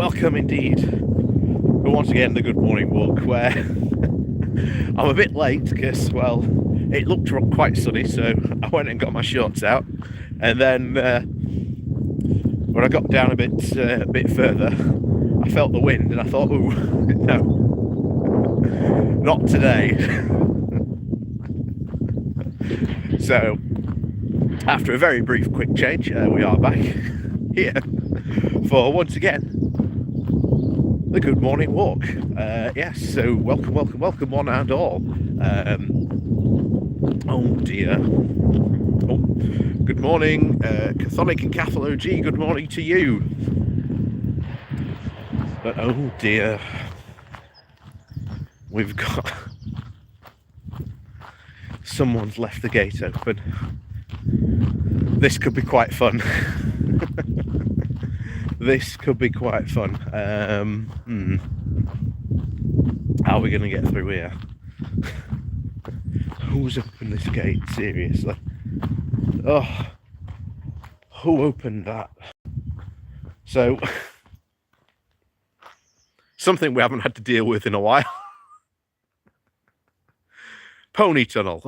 welcome indeed. But once again, the Good Morning Walk, where I'm a bit late because, well, it looked quite sunny, so I went and got my shorts out, and then when I got down a bit further, I felt the wind, and I thought, ooh, no, not today. So, after a very brief quick change, we are back here for, once again, the Good Morning Walk. Yes, so welcome one and all. Oh dear. Oh, good morning, Catholic and Catholic OG, good morning to you. But oh dear, we've got... someone's left the gate open. This could be quite fun. This could be quite fun. How are we going to get through here? Who's opened this gate? Seriously. Oh, who opened that? So, something we haven't had to deal with in a while. Pony tunnel.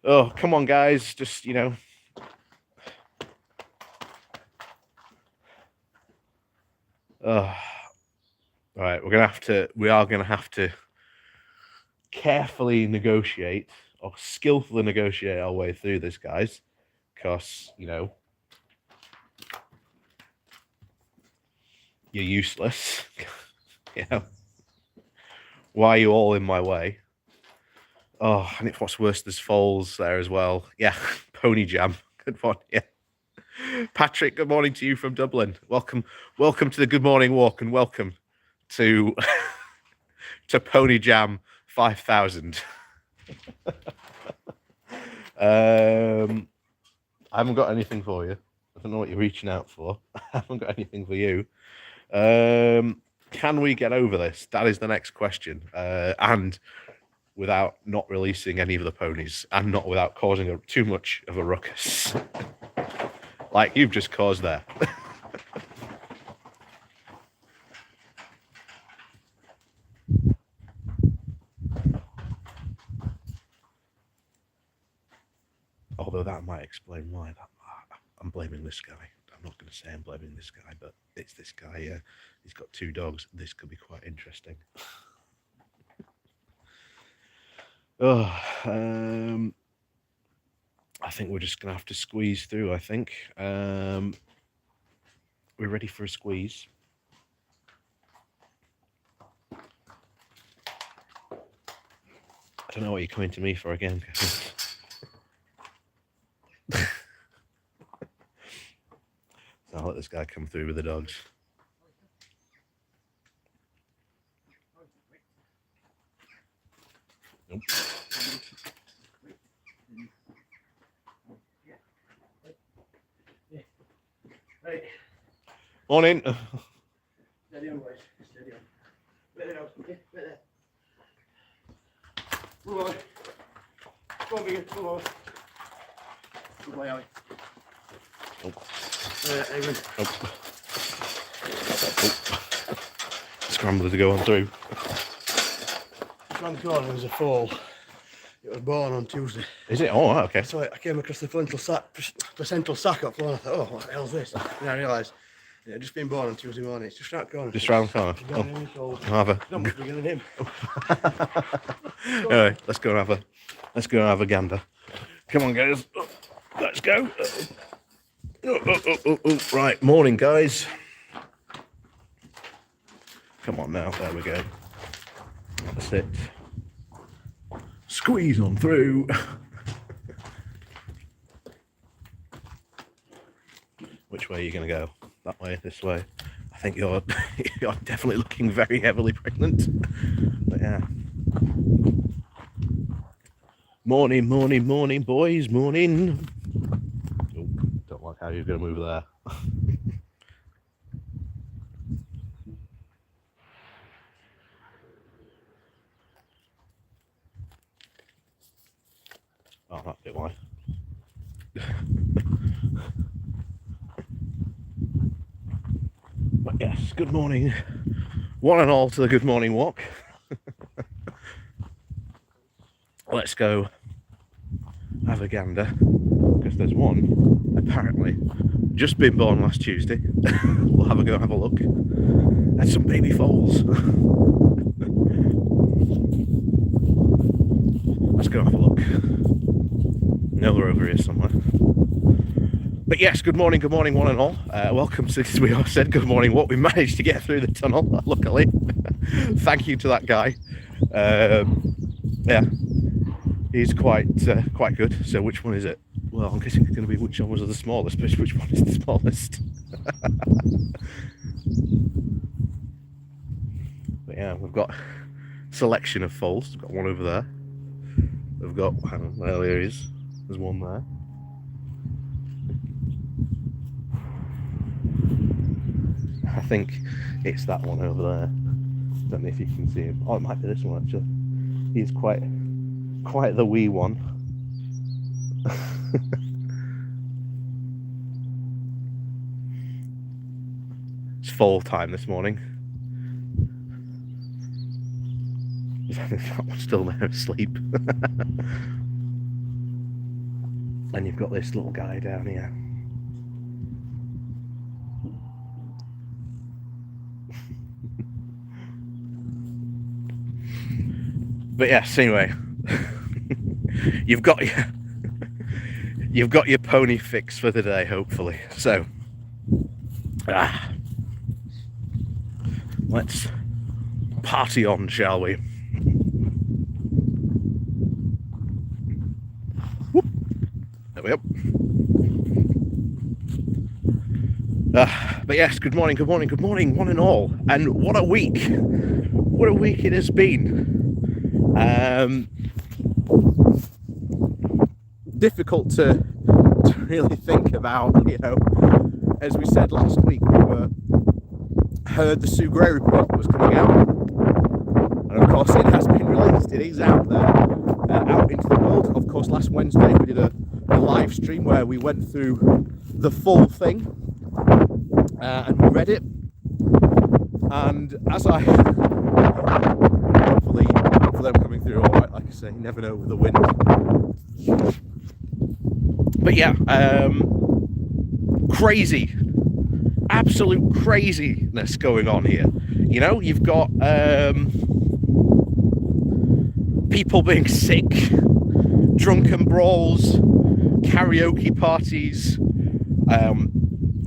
Oh, come on, guys. Just, you know. Right, we are gonna have to carefully negotiate or skillfully negotiate our way through this, guys, because, you know, you're useless. You know, why are you all in my way? Oh, and if what's worse, there's foals there as well. Yeah, pony jam. Good morning. Yeah. Patrick, good morning to you from Dublin. Welcome to the Good Morning Walk, and welcome to to Pony Jam 5000. I haven't got anything for you. I don't know what you're reaching out for. I haven't got anything for you. Can we get over this? That is the next question. And without not releasing any of the ponies, and not without causing too much of a ruckus. Like you've just caused there. Although that might explain why I'm blaming this guy. I'm not going to say I'm blaming this guy, but it's this guy. He's got 2 dogs. This could be quite interesting. I think we're just going to have to squeeze through, I think. We're ready for a squeeze. I don't know what you're coming to me for again. So I'll let this guy come through with the dogs. Nope. Right. Morning. Steady on, boys. Steady on. Right there, okay? Right there. Move on. Go on, Megan. Move on. Good boy, Ali. Oh. Eamon. Oh. Scrambler to go on through. Around the corner there's a foal. It was born on Tuesday. Is it? Oh, okay. So I came across the placental sac up and I thought, oh, what the hell's this? And I realised it had just been born on Tuesday morning. It's just round the corner. Just round the corner. Oh. I'll have a... Not much bigger than him. Anyway, let's go and have a gander. Come on, guys. Let's go. Right, morning, guys. Come on now. There we go. That's it. Squeeze on through. Which way are you going to go? That way, this way? I think you're definitely looking very heavily pregnant. But yeah. Morning, boys. Morning. Oh, don't like how you're going to move there. Oh, that's a bit wide. yes, good morning, one and all, to the good morning walk. Let's go have a gander, because there's one, apparently, just been born last Tuesday. We'll have a look at some baby foals. Let's go have a look. No, they're over here somewhere. But yes, good morning, one and all. Welcome to, as we all said, good morning walk. We managed to get through the tunnel, luckily. Thank you to that guy. Yeah, he's quite good. So which one is it? Well, I'm guessing it's going to be which one was the smallest, but which one is the smallest? But yeah, we've got a selection of foals. We've got one over there. We've got, hang on, there he is. There's one there. I think it's that one over there. Don't know if you can see him. Oh, it might be this one actually. He's quite the wee one. It's fall time this morning. That one's still there asleep. And you've got this little guy down here. But yes, anyway, you've got your pony fix for the day, hopefully. So, let's party on, shall we? Whoop. There we go. But yes, good morning, one and all. And what a week it has been. Difficult to really think about, you know. As we said last week, we heard the Sue Gray report was coming out, and of course it has been released. It is out there, out into the world. Of course, last Wednesday we did a live stream where we went through the full thing, and we read it. And as I hopefully them coming through all right, like I say, you never know with the wind. But yeah, crazy, absolute craziness going on here. You know, you've got people being sick, drunken brawls, karaoke parties,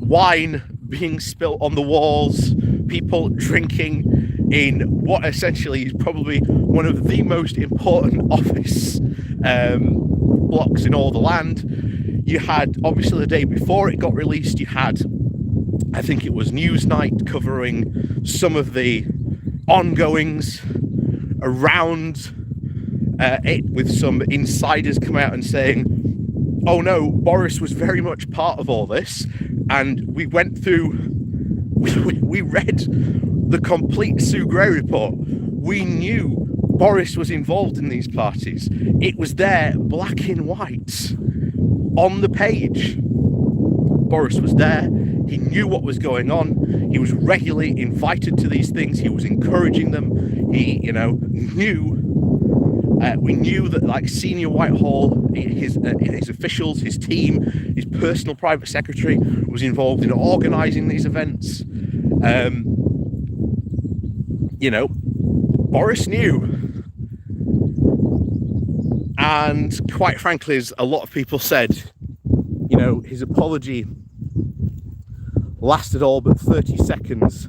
wine being spilt on the walls, people drinking in what essentially is probably one of the most important office blocks in all the land. You had, obviously the day before it got released, you had, I think it was Newsnight covering some of the ongoings around it, with some insiders come out and saying, oh no, Boris was very much part of all this. And we went through, we read the complete Sue Gray report. We knew Boris was involved in these parties. It was there, black and white, on the page. Boris was there. He knew what was going on. He was regularly invited to these things. He was encouraging them. He, you know, knew. We knew that, like, senior Whitehall, his officials, his team, his personal private secretary was involved in organising these events. You know, Boris knew. And quite frankly, as a lot of people said, you know, his apology lasted all but 30 seconds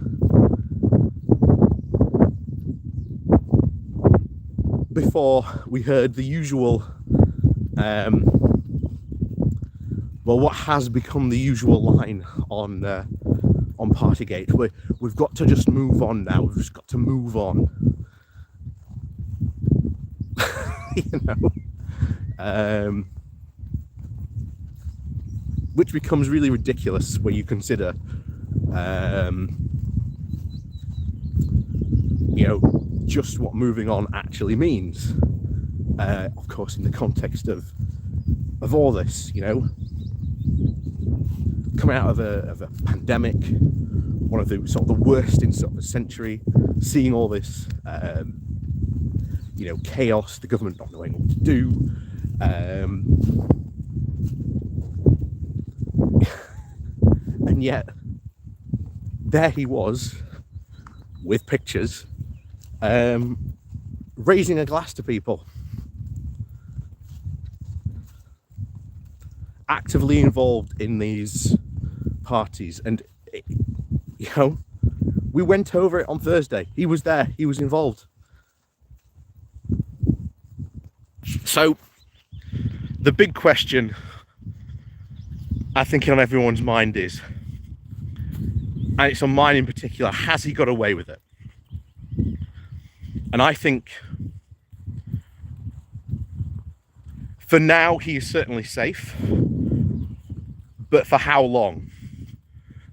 before we heard the usual, well, what has become the usual line on Partygate. We've got to just move on now. We've just got to move on. You know, which becomes really ridiculous when you consider, you know, just what moving on actually means. Of course, in the context of all this, you know, coming out of a pandemic, one one of the sort of the worst in sort of a century, seeing all this, chaos, the government not knowing what to do. And yet, there he was, with pictures, raising a glass to people. Actively involved in these parties. And, we went over it on Thursday. He was there. He was involved. So, the big question, I think, on everyone's mind is, and it's on mine in particular, has he got away with it? And I think, for now, he is certainly safe. But for how long?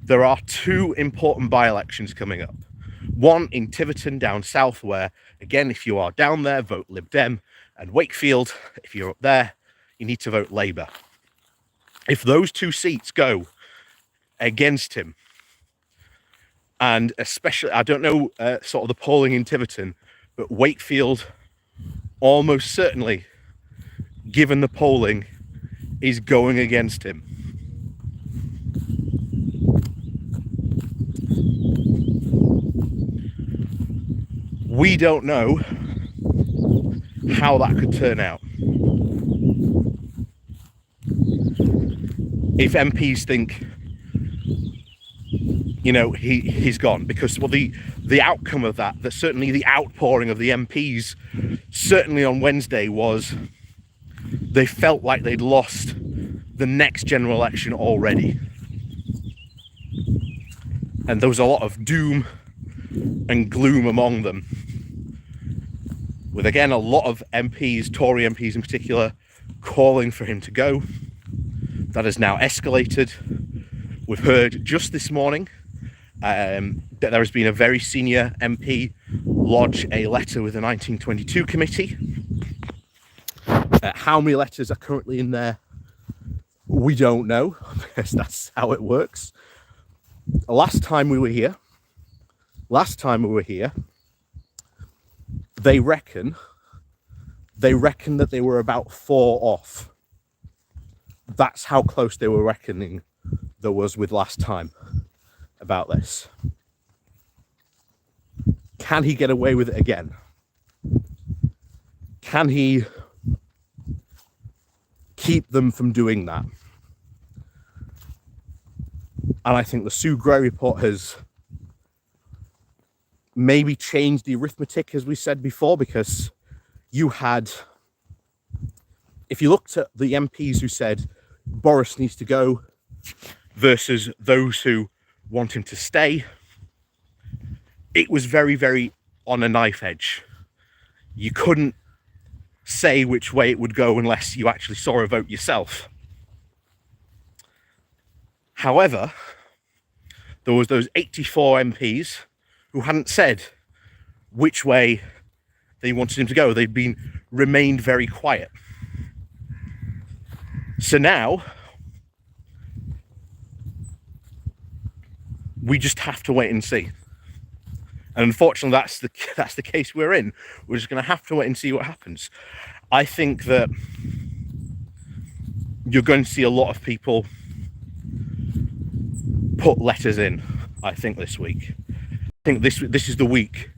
There are two important by-elections coming up. One in Tiverton down south, where, again, if you are down there, vote Lib Dem. And Wakefield, if you're up there, you need to vote Labour. If those two seats go against him, and especially, I don't know sort of the polling in Tiverton, but Wakefield almost certainly, given the polling, is going against him. We don't know how that could turn out. If MPs think, he's gone, because, well, the outcome of that certainly the outpouring of the MPs, certainly on Wednesday, was they felt like they'd lost the next general election already. And there was a lot of doom and gloom among them, with, again, a lot of MPs, Tory MPs in particular, calling for him to go. That has now escalated. We've heard just this morning that there has been a very senior MP lodge a letter with the 1922 committee. How many letters are currently in there, we don't know, because that's how it works. Last time we were here, they reckon that they were about 4 off. That's how close they were reckoning there was with last time about this. Can he get away with it again? Can he keep them from doing that? And I think the Sue Gray report has maybe changed the arithmetic, as we said before, because if you looked at the MPs who said Boris needs to go versus those who want him to stay, it was very, very on a knife edge. You couldn't say which way it would go unless you actually saw a vote yourself. However, there was those 84 MPs who hadn't said which way they wanted him to go. They'd remained very quiet. So now we just have to wait and see. And unfortunately, that's the case we're in. We're just going to have to wait and see what happens. I think that you're going to see a lot of people put letters in, I think, this week. I think this is the week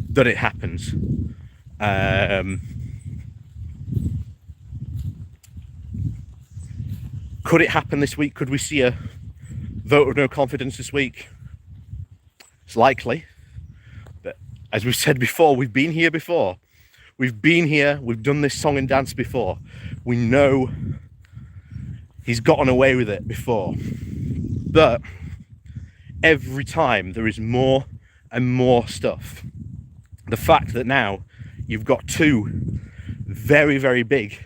that it happens. Could it happen this week? Could we see a vote of no confidence this week? It's likely. But as we've said before, we've been here before. We've been here, we've done this song and dance before. We know he's gotten away with it before. But every time there is more and more stuff. The fact that now you've got two very, very big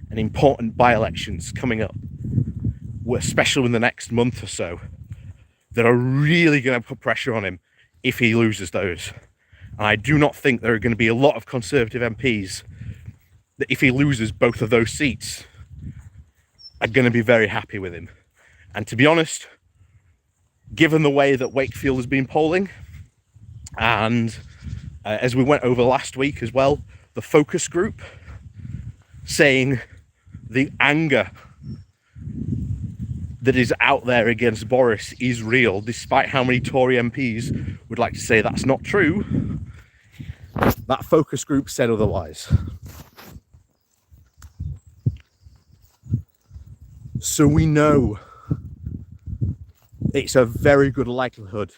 and important by-elections coming up, especially in the next month or so, that are really going to put pressure on him if he loses those. And I do not think there are going to be a lot of Conservative MPs that, if he loses both of those seats, are going to be very happy with him. And to be honest, given the way that Wakefield has been polling, and as we went over last week as well, the focus group saying the anger that is out there against Boris is real, despite how many Tory MPs would like to say that's not true. That focus group said otherwise. So we know it's a very good likelihood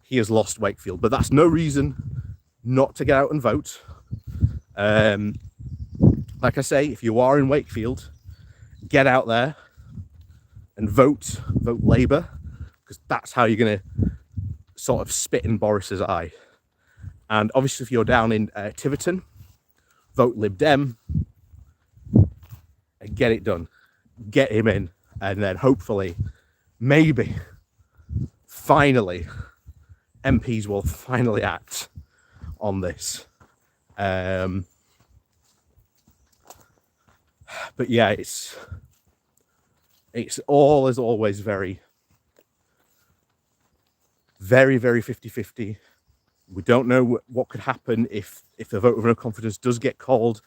he has lost Wakefield, but that's no reason not to get out and vote. Like I say, if you are in Wakefield, get out there and vote Labour, because that's how you're going to sort of spit in Boris's eye. And obviously, if you're down in Tiverton, vote Lib Dem and get it done. Get him in, and then hopefully, maybe, finally, MPs will finally act on this. But yeah, it's all as always very 50-50. We don't know what could happen if the vote of no confidence does get called.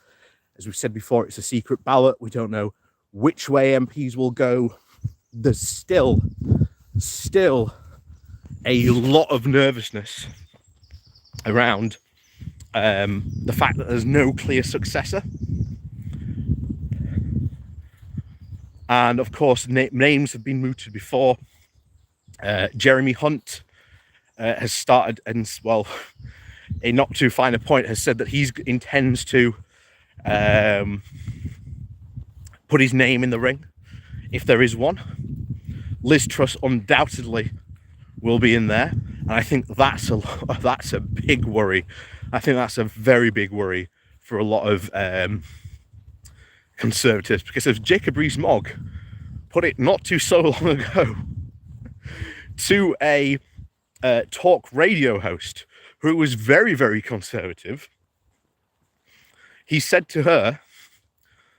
As we've said before, it's a secret ballot. We don't know which way MPs will go. There's still a lot of nervousness around the fact that there's no clear successor. And of course, names have been mooted before. Jeremy Hunt has started, and well, a not too fine a point, has said that he intends to put his name in the ring if there is one. Liz Truss undoubtedly will be in there, and I think that's a big worry. I think that's a very big worry for a lot of Conservatives, because as Jacob Rees-Mogg put it not too so long ago to a talk radio host who was very, very conservative, he said to her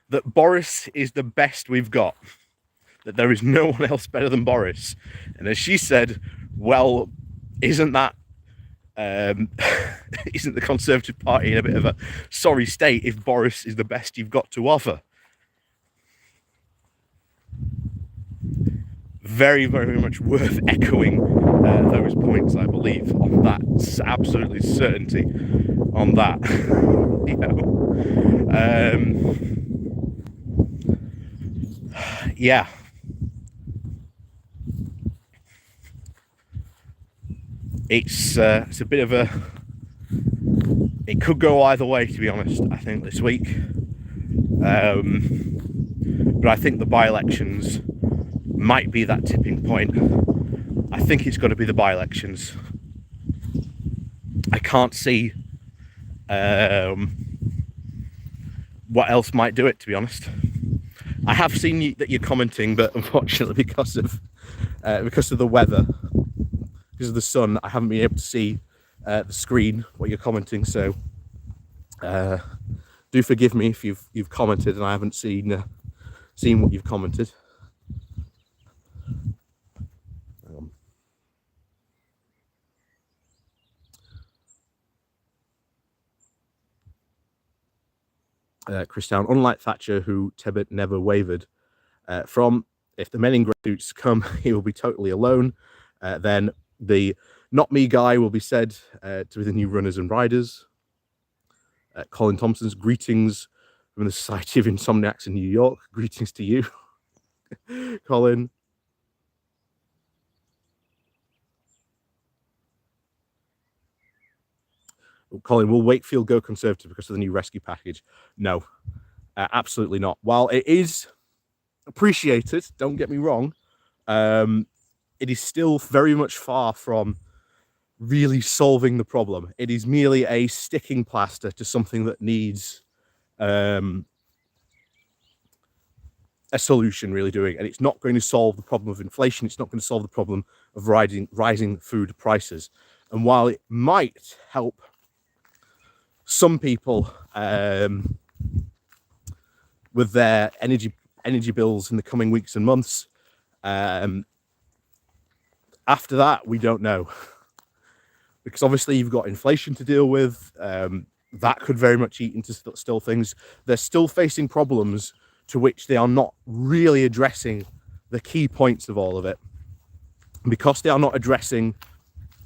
that Boris is the best we've got, that there is no one else better than Boris. And as she said, well, isn't that isn't the Conservative Party in a bit of a sorry state if Boris is the best you've got to offer? Very, very much worth echoing those points, I believe, on that. Absolutely certainty on that. You know, yeah. It's a bit of a. It could go either way, to be honest. I think this week, but I think the by-elections might be that tipping point. I think it's got to be the by-elections. I can't see what else might do it, to be honest. I have seen that you're commenting, but unfortunately, because of the weather, because of the sun, I haven't been able to see the screen what you're commenting. So do forgive me if you've commented and I haven't seen what you've commented. Christian, unlike Thatcher, who Tebbit never wavered from, if the men in grey suits come, he will be totally alone. Then the not me guy will be said to be the new runners and riders. Colin Thompson's greetings from the Society of Insomniacs in New York. Greetings to you, Colin. Colin, will Wakefield go Conservative because of the new rescue package? No, absolutely not. While it is appreciated, don't get me wrong, it is still very much far from really solving the problem. It is merely a sticking plaster to something that needs a solution, really doing. And it's not going to solve the problem of inflation. It's not going to solve the problem of rising food prices. And while it might help some people with their energy bills in the coming weeks and months, After that, we don't know. Because obviously you've got inflation to deal with. That could very much eat into still things. They're still facing problems to which they are not really addressing the key points of all of it. Because they are not addressing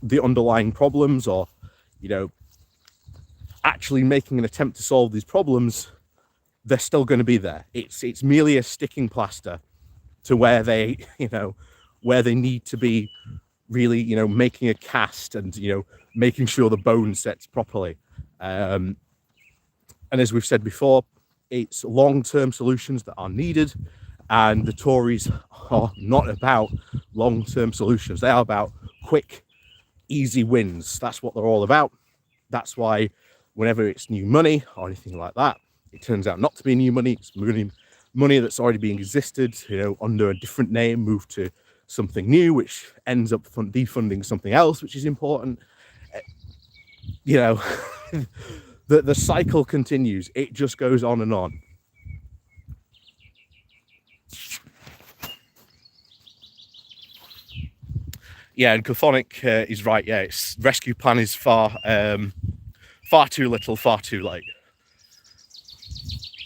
the underlying problems, or, you know, actually making an attempt to solve these problems, they're still going to be there. It's merely a sticking plaster to where they, you know, where they need to be really, you know, making a cast and, you know, making sure the bone sets properly. And as we've said before, it's long-term solutions that are needed, and the Tories are not about long-term solutions. They are about quick, easy wins. That's what they're all about. That's why whenever it's new money or anything like that, it turns out not to be new money. It's money that's already being existed, you know, under a different name, moved to something new, which ends up defunding something else, which is important. You know, the cycle continues. It just goes on and on. Yeah, and Chthonic is right. Yeah, its rescue plan is far too little, far too late.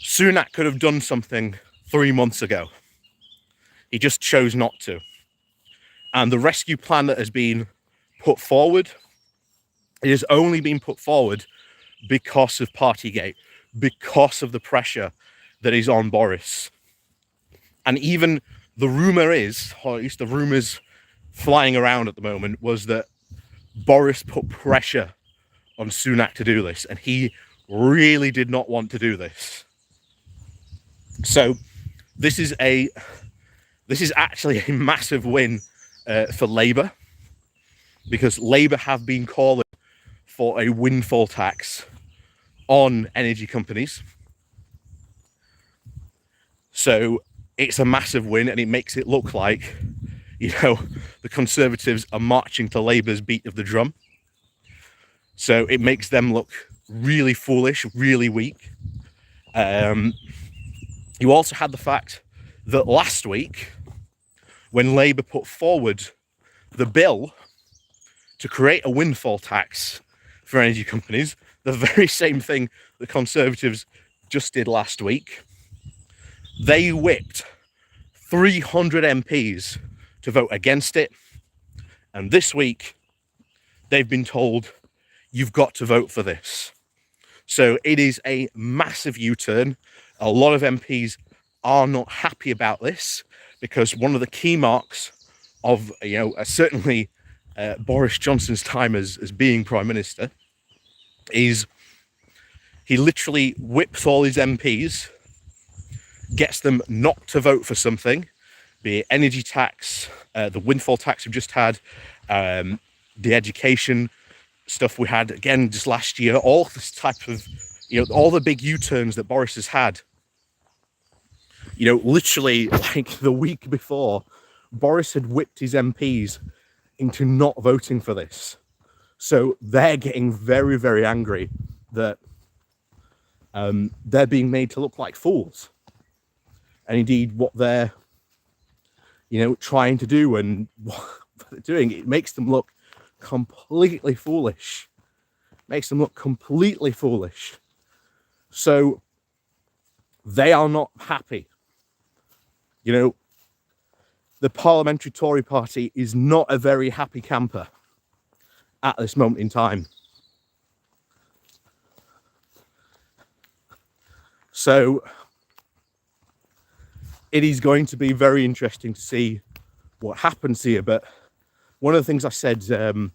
Sunak could have done something 3 months ago. He just chose not to. And the rescue plan that has been put forward, it has only been put forward because of Partygate, because of the pressure that is on Boris. And even the rumour is, or at least the rumours flying around at the moment, was that Boris put pressure on Sunak to do this, and he really did not want to do this. So this is actually a massive win for Labour, because Labour have been calling for a windfall tax on energy companies. So it's a massive win, and it makes it look like, you know, the Conservatives are marching to Labour's beat of the drum. So it makes them look really foolish, really weak. You also had the fact that last week, when Labour put forward the bill to create a windfall tax for energy companies, the very same thing the Conservatives just did last week, they whipped 300 MPs to vote against it. And this week, they've been told, you've got to vote for this. So it is a massive U-turn. A lot of MPs are not happy about this, because one of the key marks of, you know, certainly Boris Johnson's time as being Prime Minister is he literally whips all his MPs, gets them not to vote for something, be it energy tax, the windfall tax we've just had, the education stuff we had again just last year, all this type of, you know, all the big U-turns that Boris has had. You know, literally like the week before, Boris had whipped his MPs into not voting for this. So they're getting very, very angry that they're being made to look like fools. And indeed, what they're, you know, trying to do and what they're doing, it makes them look completely foolish. Makes them look completely foolish. So they are not happy. You know, the Parliamentary Tory Party is not a very happy camper at this moment in time. So it is going to be very interesting to see what happens here. But one of the things I said on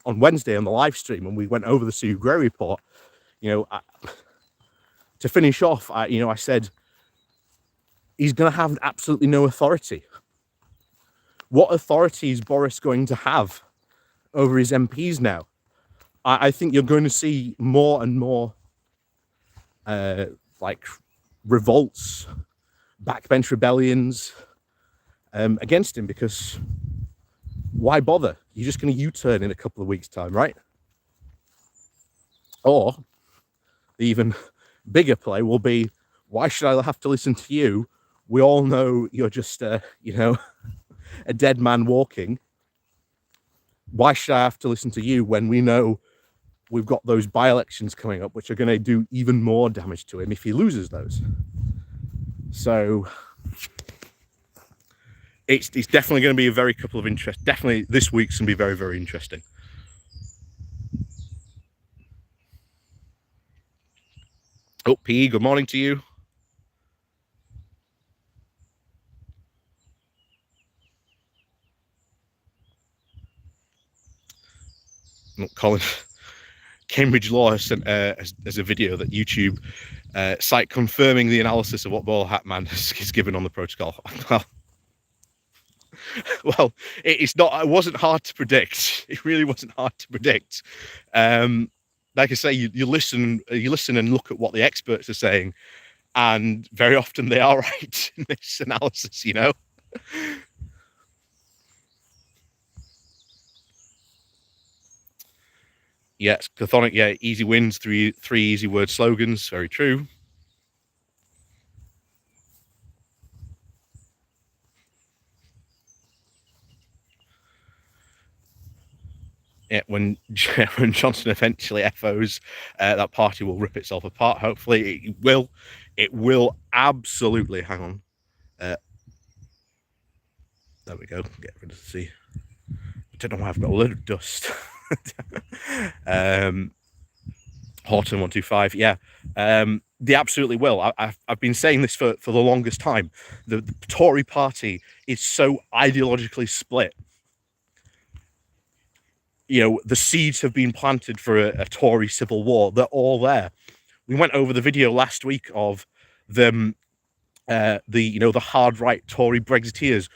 Wednesday on the live stream when we went over the Sue Gray report, you know, to finish off, I said he's going to have absolutely no authority. What authority is Boris going to have over his MPs now? I think you're going to see more and more like revolts, backbench rebellions against him, because why bother? You're just going to U-turn in a couple of weeks' time, right? Or the even bigger play will be, why should I have to listen to you? We all know you're just, you know, a dead man walking. why should I have to listen to you when we know we've got those by-elections coming up, which are going to do even more damage to him if he loses those? So it's definitely going to be a very couple of interest. Definitely this week's going to be very, very interesting. Oh, PE, good morning to you. Colin, Cambridge Law has sent as a video that YouTube site confirming the analysis of what Ball Hatman has given on the protocol. Well, it's not. It wasn't hard to predict. It really wasn't hard to predict. Like I say, you listen and look at what the experts are saying, and very often they are right in this analysis. You know. Yes, Chthonic. Yeah, easy wins. Three easy word slogans. Very true. Yeah, when Johnson eventually FOs, that party will rip itself apart. Hopefully, it will. It will absolutely. Hang on. There we go. Get rid of the sea. I don't know why I've got a load of dust. Horton 125. Yeah, they absolutely will. I've been saying this for the longest time. The Tory party is so ideologically split. You know, the seeds have been planted for a Tory civil war. They're all there. We went over the video last week of them, the hard right Tory Brexiteers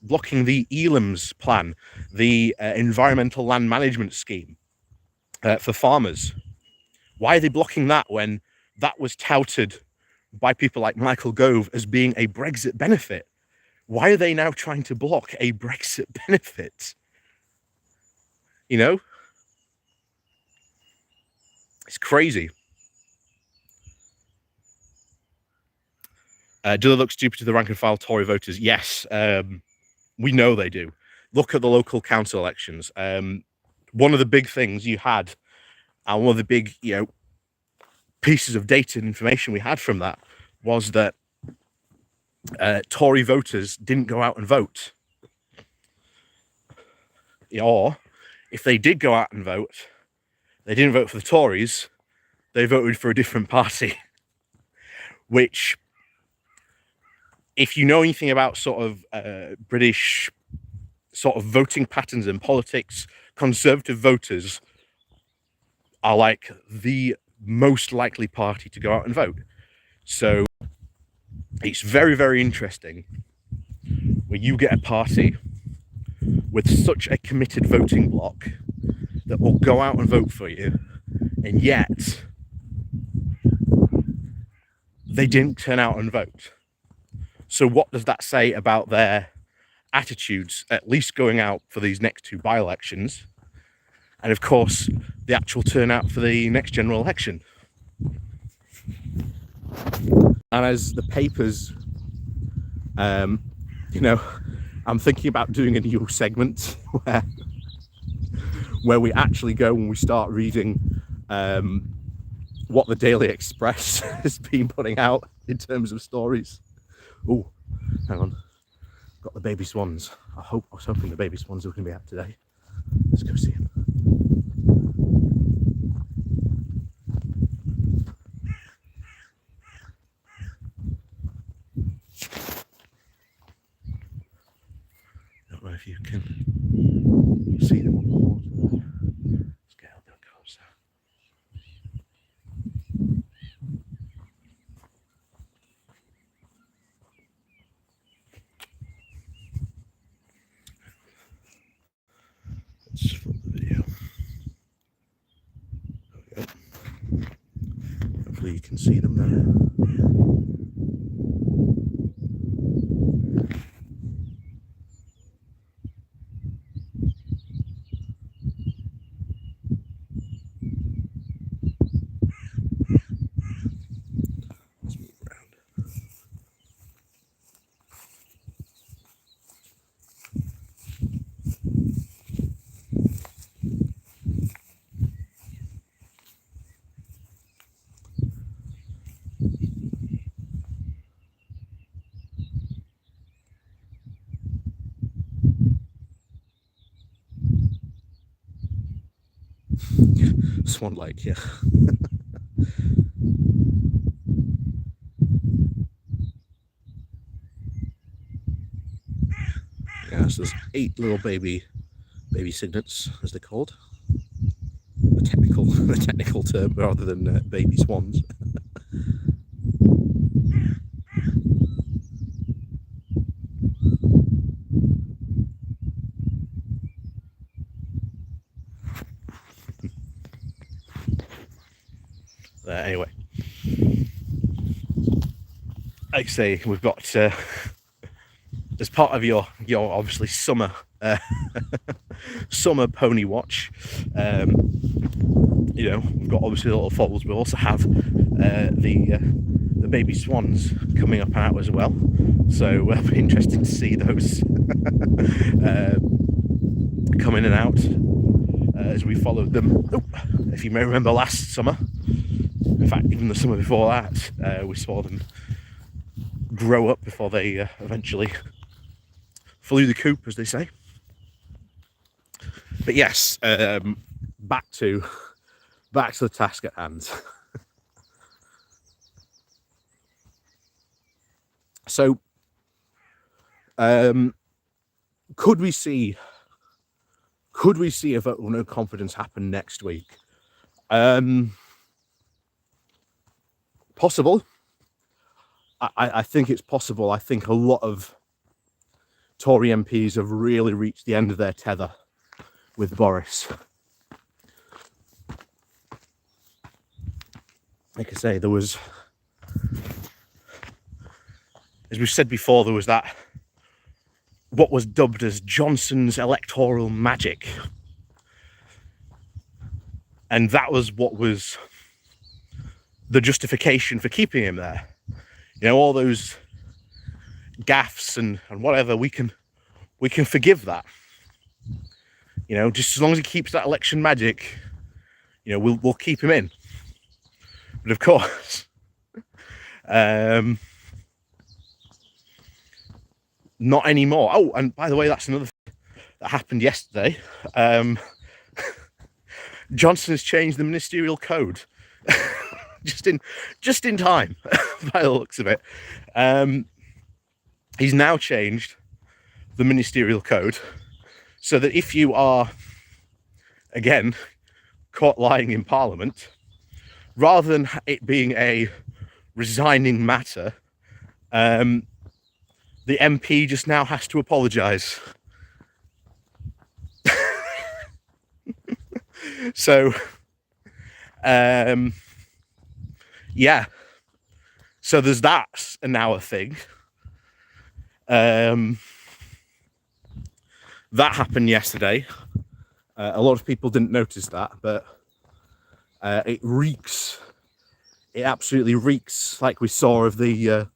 blocking the Elam's plan, the environmental land management scheme for farmers. Why are they blocking that when that was touted by people like Michael Gove as being a Brexit benefit? Why are they now trying to block a Brexit benefit? You know, it's crazy. Do they look stupid to the rank and file Tory voters? Yes, we know they do. Look at the local council elections. One of the big things you had, and one of the big, pieces of data and information we had from that was that Tory voters didn't go out and vote. Or if they did go out and vote, they didn't vote for the Tories, they voted for a different party. Which, if you know anything about sort of British sort of voting patterns in politics, Conservative voters are like the most likely party to go out and vote. So it's very, very interesting where you get a party with such a committed voting bloc that will go out and vote for you, and yet they didn't turn out and vote. So what does that say about their attitudes, at least going out for these next two by-elections, and of course the actual turnout for the next general election? And as the papers, I'm thinking about doing a new segment where we actually go and we start reading what the Daily Express has been putting out in terms of stories. Oh, hang on. Got the baby swans. I was hoping the baby swans were going to be out today. Let's go see them. Don't know if you can see them on the water there. Let's get a little bit closer. Let's flip the video. There we go. Hopefully you can see them there. Swan Lake, yeah. Yeah, so there's 8 little baby cygnets, as they're called. The technical term, rather than baby swans. Anyway, like I say, we've got as part of your obviously summer summer pony watch. You know, we've got obviously the little foals. We also have the baby swans coming up and out as well. So it'll be interesting to see those come in and out as we followed them. Oh, if you may remember last summer, in fact, even the summer before that, we saw them grow up before they eventually flew the coop, as they say. But yes, back to the task at hand. So, could we see a vote of no confidence happen next week? Possible. I think it's possible. I think a lot of Tory MPs have really reached the end of their tether with Boris. Like I say, there was, as we've said before, there was that, what was dubbed as Johnson's electoral magic. And that was what was the justification for keeping him there. You know, all those gaffes and whatever, we can forgive that. You know, just as long as he keeps that election magic, you know, we'll keep him in. But of course, not anymore. Oh, and by the way, that's another thing that happened yesterday. Johnson has changed the ministerial code just in time, by the looks of it. He's now changed the ministerial code so that if you are, again, caught lying in Parliament, rather than it being a resigning matter, the MP just now has to apologise. So, yeah. So there's that now a thing. That happened yesterday. A lot of people didn't notice that, but it reeks. It absolutely reeks, like we saw of the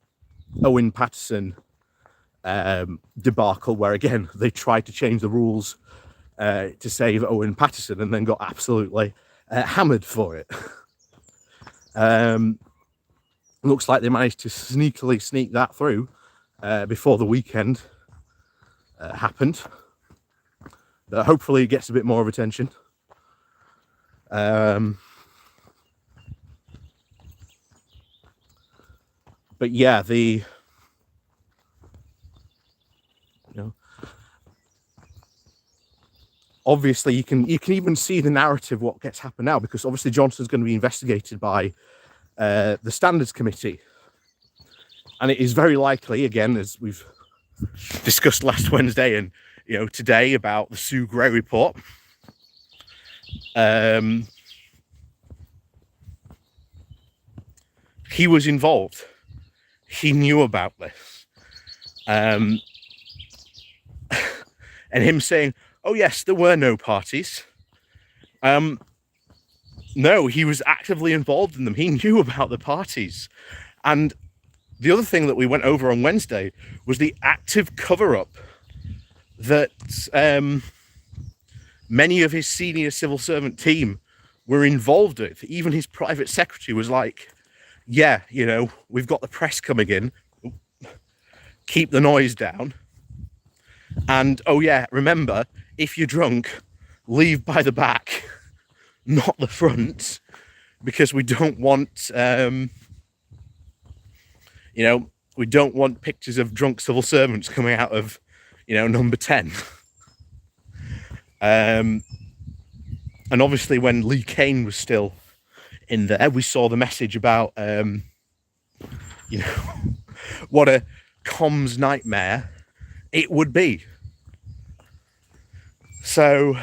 Owen Paterson debacle, where again they tried to change the rules to save Owen Paterson and then got absolutely hammered for it. Looks like they managed to sneakily sneak that through before the weekend happened. But hopefully it gets a bit more of attention. But yeah, obviously you can even see the narrative what gets happened now, because obviously Johnson's going to be investigated by the Standards Committee, and it is very likely, again, as we've discussed last Wednesday and today, about the Sue Gray report. He was involved. He knew about this. And him saying, oh yes, there were no parties. No, he was actively involved in them. He knew about the parties. And the other thing that we went over on Wednesday was the active cover-up that many of his senior civil servant team were involved with. Even his private secretary was like, yeah, we've got the press coming in. Keep the noise down. And, oh yeah, remember, if you're drunk, leave by the back. not the front, because we don't want, we don't want pictures of drunk civil servants coming out of, number 10. And obviously when Lee Kane was still in there, we saw the message about, what a comms nightmare it would be. So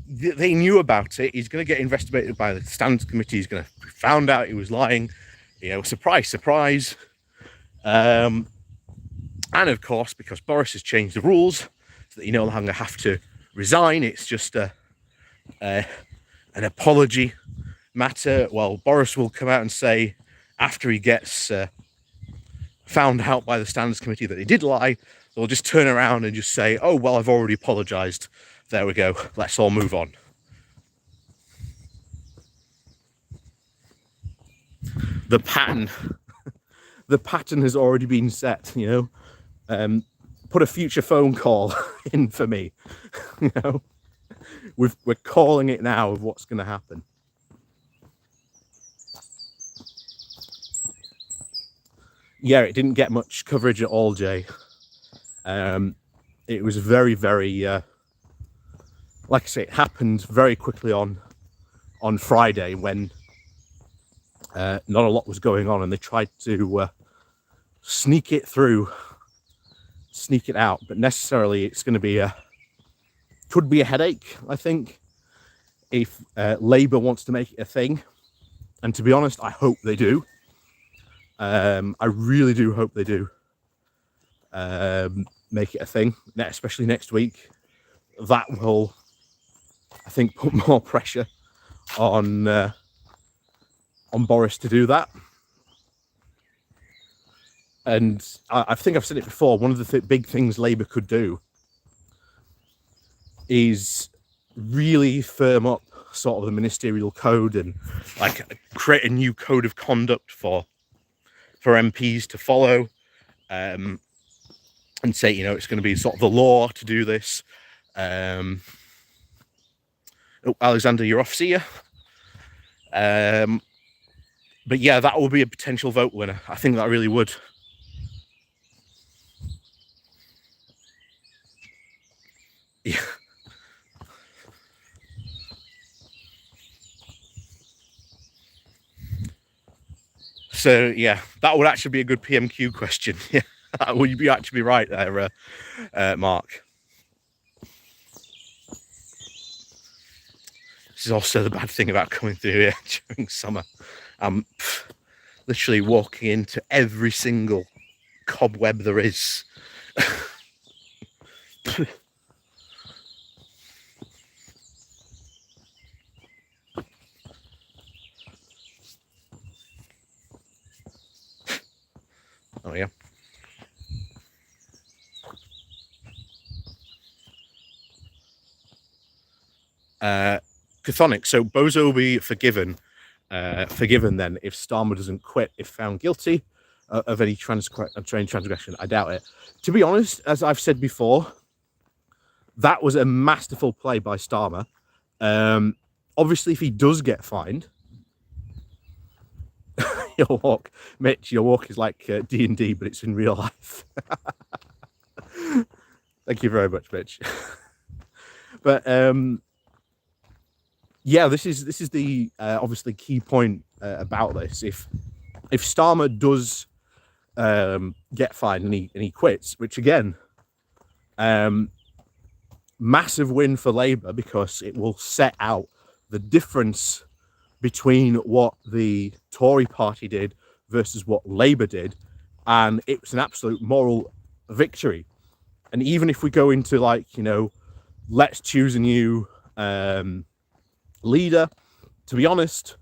they knew about it. He's going to get investigated by the Standards Committee. He's going to found out he was lying. Surprise, surprise. And of course, because Boris has changed the rules so that you no longer have to resign, it's just an apology matter. Well, Boris will come out and say, after he gets found out by the Standards Committee that he did lie, they'll just turn around and just say, oh, well, I've already apologised. There we go. Let's all move on. The pattern has already been set, Put a future phone call in for me, We're calling it now of what's going to happen. Yeah, it didn't get much coverage at all, Jay. It was very, very, like I say, it happened very quickly on Friday when not a lot was going on, and they tried to sneak it out. But necessarily, it's going to be could be a headache, I think, if Labour wants to make it a thing. And to be honest, I hope they do. I really do hope they do make it a thing, especially next week. That will, I think, put more pressure on Boris to do that. And I think I've said it before, one of the big things Labour could do is really firm up sort of the ministerial code and like create a new code of conduct for MPs to follow, and say, it's going to be sort of the law to do this. Oh, Alexander, you're off, see ya. But yeah, that will be a potential vote winner. I think that really would. Yeah. So yeah, that would actually be a good PMQ question. Yeah, would you actually be right there, Mark? This is also the bad thing about coming through here during summer. I'm literally walking into every single cobweb there is. Oh yeah. Chthonic. So Bozo will be forgiven then if Starmer doesn't quit if found guilty of any transgression. I doubt it. To be honest, as I've said before, that was a masterful play by Starmer. Obviously, if he does get fined, your walk, Mitch, your walk is like D&D, but it's in real life. Thank you very much, Mitch. But yeah, this is the obviously key point about this. If Starmer does get fined and he quits, which again, massive win for Labour, because it will set out the difference between what the Tory party did versus what Labour did, and it's an absolute moral victory. And even if we go into let's choose a new leader, to be honest,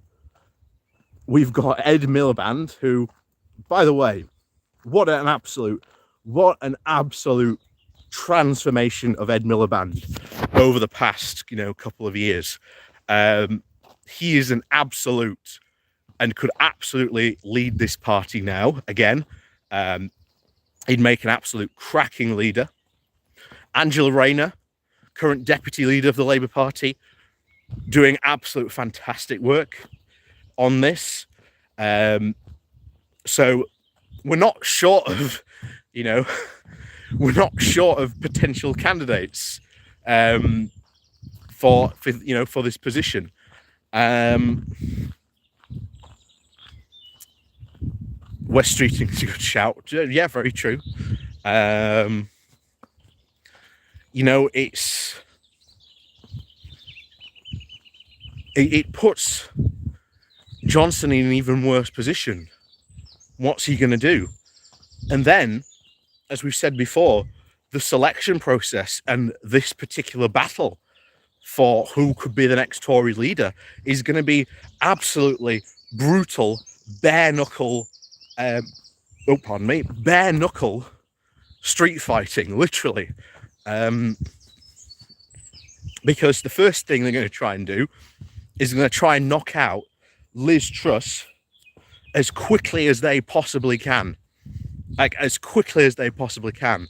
we've got Ed Miliband, who, by the way, what an absolute transformation of Ed Miliband over the past couple of years. He is an absolute and could absolutely lead this party now again. He'd make an absolute cracking leader. Angela Rayner, current deputy leader of the Labour Party, doing absolute fantastic work on this. So we're not short of, we're not short of potential candidates for this position. West Streeting is a good shout. Yeah, very true. It puts Johnson in an even worse position. What's he going to do? And then, as we've said before, the selection process and this particular battle for who could be the next Tory leader is going to be absolutely brutal, bare knuckle street fighting, literally. Because the first thing they're going to try and do is going to try and knock out Liz Truss as quickly as they possibly can. As quickly as they possibly can.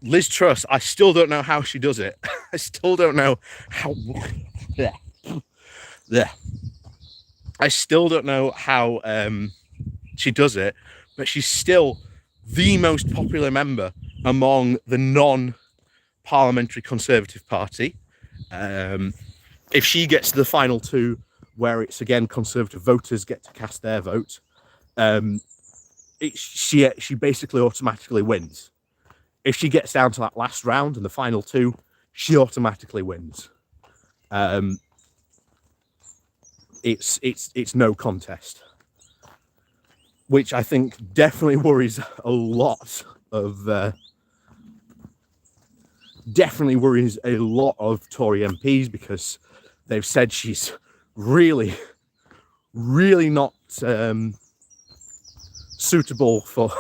Liz Truss, I still don't know how she does it. I still don't know how... I still don't know how she does it, but she's still the most popular member among the non-parliamentary Conservative Party. If she gets to the final two, where it's again Conservative voters get to cast their vote, she basically automatically wins. If she gets down to that last round and the final two, she automatically wins. It's no contest, which I think definitely worries a lot of Tory MPs, because they've said she's really, really not suitable for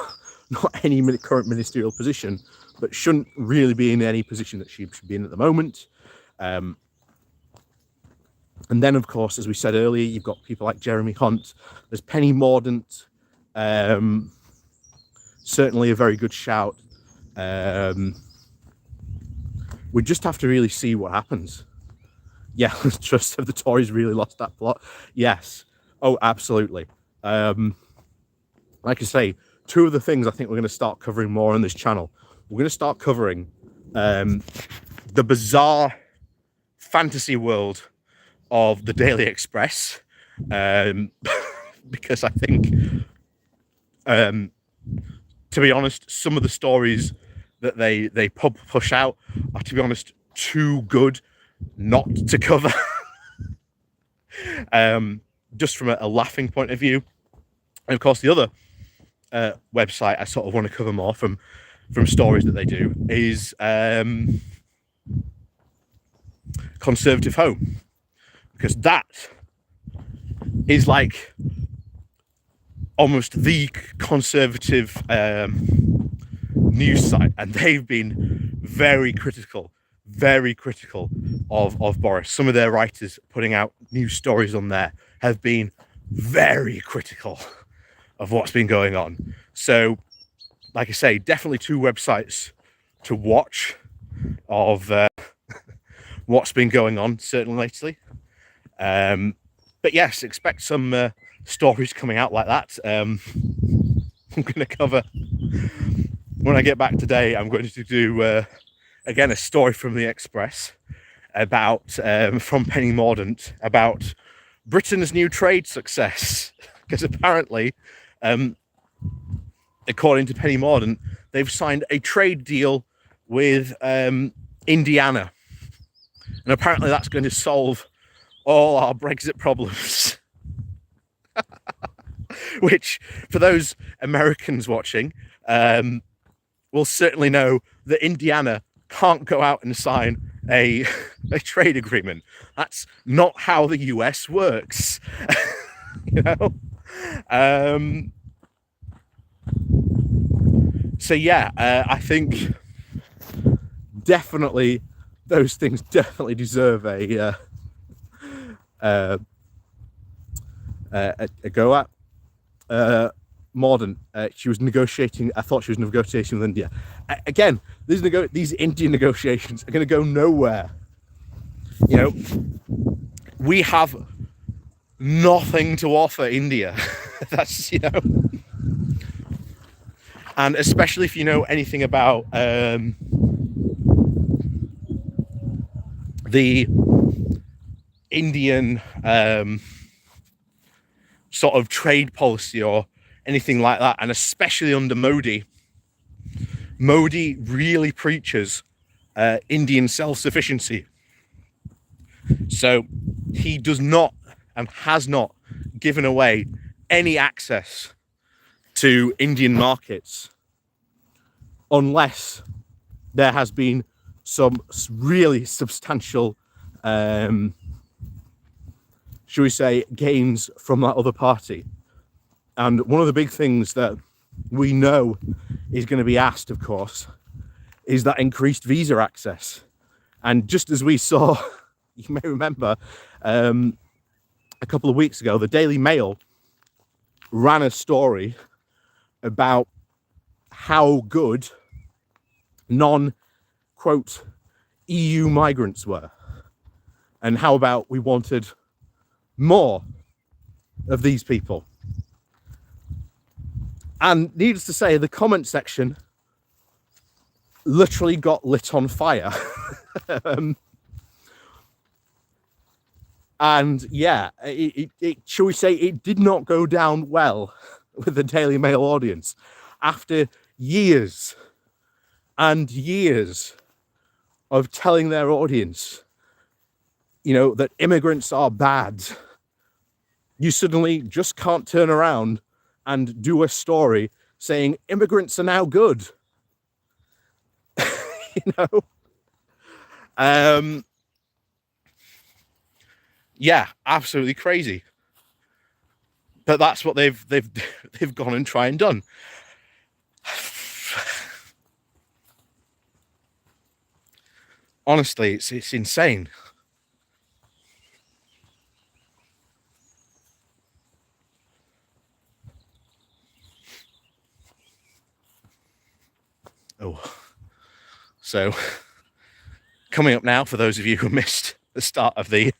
not any current ministerial position, but shouldn't really be in any position that she should be in at the moment. And then, of course, as we said earlier, you've got people like Jeremy Hunt. There's Penny Mordaunt, certainly a very good shout. We just have to really see what happens. Yeah, trust have the Tories really lost that plot? Yes. Oh, absolutely. Like I say, two of the things I think we're going to start covering more on this channel. We're going to start covering the bizarre fantasy world of the Daily Express, because I think, to be honest, some of the stories that they push out are, to be honest, too good not to cover. Just from a laughing point of view. And of course, the other website I sort of want to cover more from stories that they do is Conservative Home, because that is like almost the conservative news site, and they've been very critical of Boris. Some of their writers putting out news stories on there have been very critical of what's been going on. So, like I say, definitely two websites to watch of what's been going on, certainly lately. But yes, expect some stories coming out like that. I'm going to cover, when I get back today, I'm going to do, again, a story from the Express about, from Penny Mordaunt, about Britain's new trade success. Because apparently, according to Penny Mordaunt, they've signed a trade deal with Indiana. And apparently that's going to solve all our Brexit problems. Which, for those Americans watching, will certainly know that Indiana can't go out and sign a trade agreement. That's not how the US works. So yeah, I think definitely those things definitely deserve a go at. Mordaunt, she was negotiating. I thought she was negotiating with India. Again, these Indian negotiations are going to go nowhere You know, we have nothing to offer India. That's, you know, and especially if you know anything about the Indian sort of trade policy or anything like that, and especially under Modi really preaches Indian self-sufficiency. So he does not and has not given away any access to Indian markets unless there has been some really substantial, should we say, gains from that other party. And one of the big things that we know is going to be asked, of course, is that increased visa access. And just as we saw, you may remember, a couple of weeks ago, the Daily Mail ran a story about how good non-quote EU migrants were, and how about we wanted more of these people. And needless to say, the comment section literally got lit on fire. And yeah, shall we say, it did not go down well with the Daily Mail audience after years and years of telling their audience, you know, that immigrants are bad. You suddenly just can't turn around and do a story saying immigrants are now good. You know? Yeah, absolutely crazy. But that's what they've gone and tried and done. Honestly, it's insane. Oh, so coming up now, for those of you who missed the start of the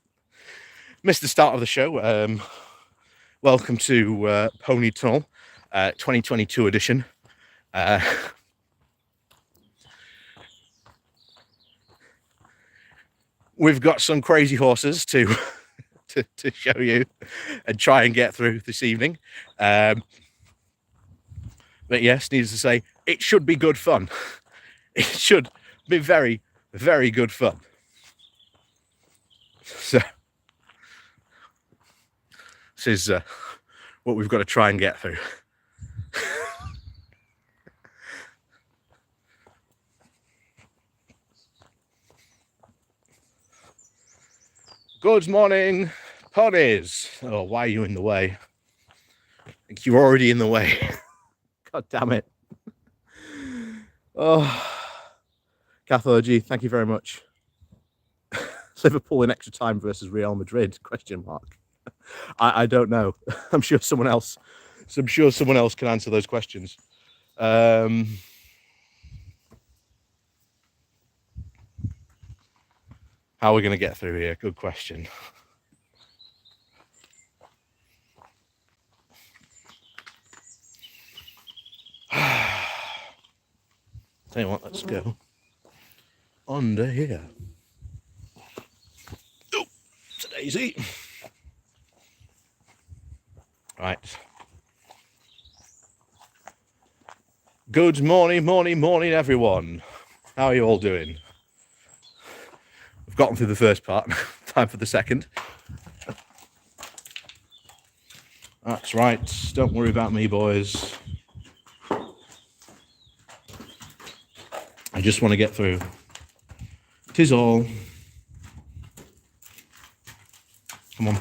show, welcome to Pony Tunnel 2022 edition. We've got some crazy horses to show you and try and get through this evening. But yes, needless to say, it should be good fun. It should be very, very good fun. So this is what we've got to try and get through. Good morning, ponies. Oh, why are you in the way? I think you're already in the way. God damn it. Oh, Cathology, thank you very much. Liverpool in extra time versus Real Madrid? ? I don't know. I'm sure someone else can answer those questions. How are we going to get through here? Good question. Tell you what, let's go under here. Oh, it's a daisy. Right. Good morning, everyone. How are you all doing? We've gotten through the first part. Time for the second. That's right. Don't worry about me, boys. I just want to get through. 'Tis all. Come on.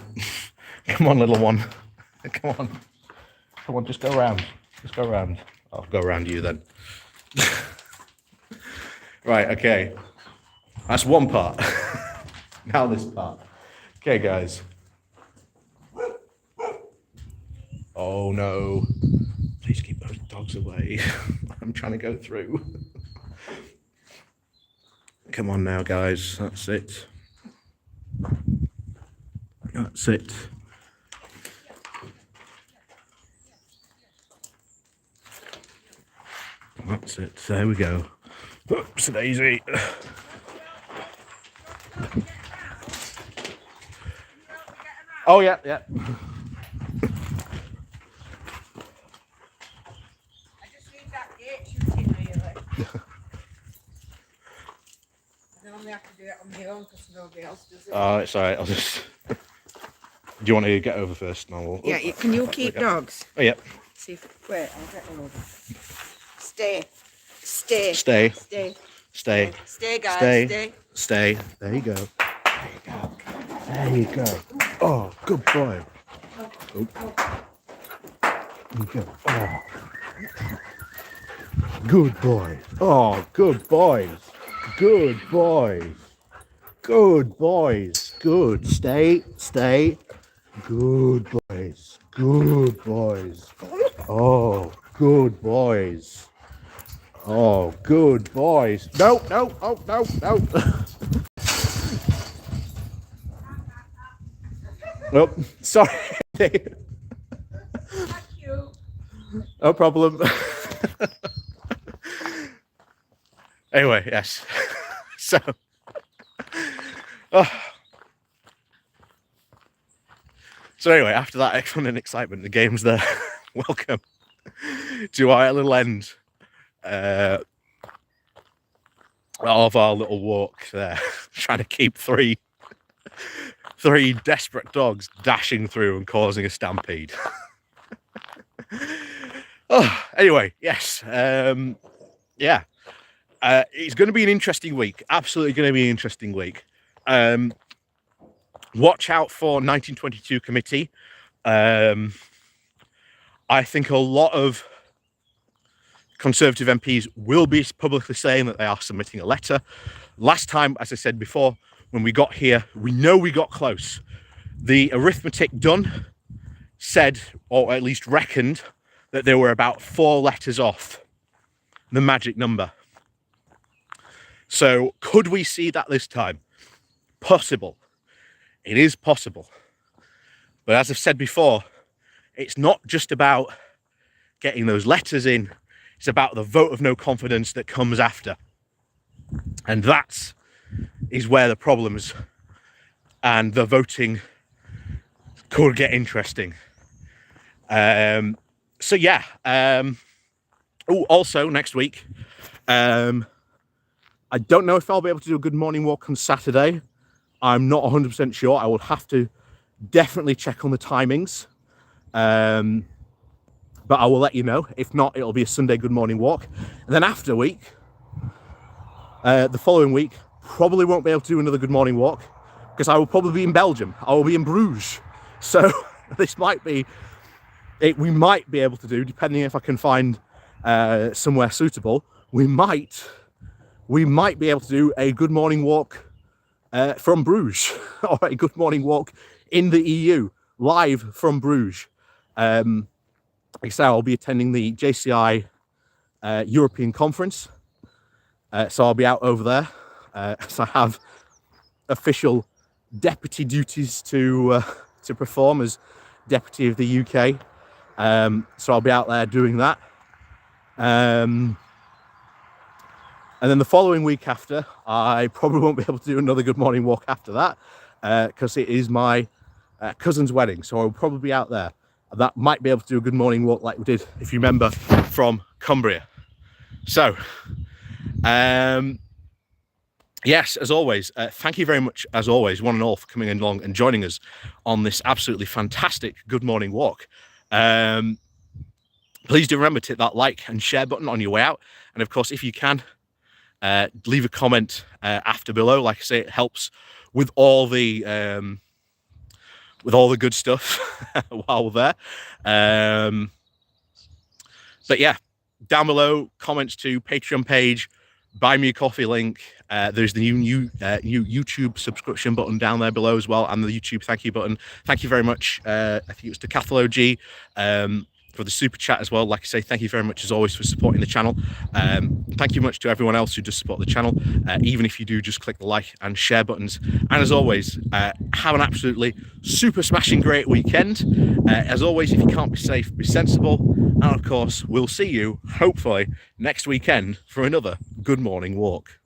Come on, little one. Come on. Come on, just go around. Just go around. I'll go around you then. Right, okay. That's one part. Now this part. Okay, guys. Oh no. Please keep those dogs away. I'm trying to go through. Come on now, guys. That's it. That's it. That's it. There we go. Oops, daisy. Oh yeah, yeah. I just need that gate shooting really. I normally have to do it on my own because nobody else does it. Oh, it's alright. I'll just. Do you want to get over first? No. Yeah, can you keep dogs? Oh yeah. See if wait, I'll get over. Stay. Stay. Stay. Stay. Stay. Stay, guys. Stay. Stay. Stay. There you go. There you go. There you go. Oh, good boy. Oh. There you go. Oh. Good boy. Oh, good boys. Good boys. Good boys. Good. Stay. Stay. Good boys. Good boys. Oh, good boys. Oh, good boys. No, no, oh, no, no. Oh, sorry. Thank you. No problem. Anyway, yes. So, so anyway, after that excellent and excitement, the game's there. Welcome to our little end of our little walk there, trying to keep three desperate dogs dashing through and causing a stampede. Oh, anyway, yes, yeah. It's going to be an interesting week. Absolutely going to be an interesting week. Watch out for 1922 committee. I think a lot of Conservative MPs will be publicly saying that they are submitting a letter. Last time, as I said before, when we got here, we know we got close. The arithmetic done said, or at least reckoned, that they were about 4 letters off the magic number. So could we see that this time? Possible. It is possible. But as I've said before, it's not just about getting those letters in. It's about the vote of no confidence that comes after. And that is where the problems and the voting could get interesting. So yeah. Oh, also next week, I don't know if I'll be able to do a good morning walk on Saturday. I'm not 100% sure. I will have to definitely check on the timings. But I will let you know. If not, it'll be a Sunday good morning walk. And then after week, the following week, probably won't be able to do another good morning walk because I will probably be in Belgium. I will be in Bruges. So this might be, we might be able to do, depending if I can find somewhere suitable, we might be able to do a good morning walk from Bruges or a good morning walk in the EU live from Bruges. Like I say, I'll be attending the JCI European Conference. So I'll be out over there. So I have official deputy duties to perform as deputy of the UK. So I'll be out there doing that. And then the following week after, I probably won't be able to do another good morning walk after that because it is my cousin's wedding. So I'll probably be out there. That might be able to do a good morning walk like we did, if you remember, from Cumbria. So, yes, as always, thank you very much, as always, one and all, for coming along and joining us on this absolutely fantastic good morning walk. Please do remember to hit that like and share button on your way out. And of course, if you can, leave a comment after below. Like I say, it helps with all the good stuff while we're there. But yeah, down below, comments to Patreon page, buy me a coffee link. There's the new YouTube subscription button down there below as well, and the YouTube thank you button. Thank you very much. I think it was to Cathalo G. for the super chat as well. Like I say, thank you very much as always for supporting the channel. Thank you much to everyone else who does support the channel, even if you do just click the like and share buttons. And as always, have an absolutely super smashing great weekend. As always, if you can't be safe, be sensible. And of course, we'll see you hopefully next weekend for another good morning walk.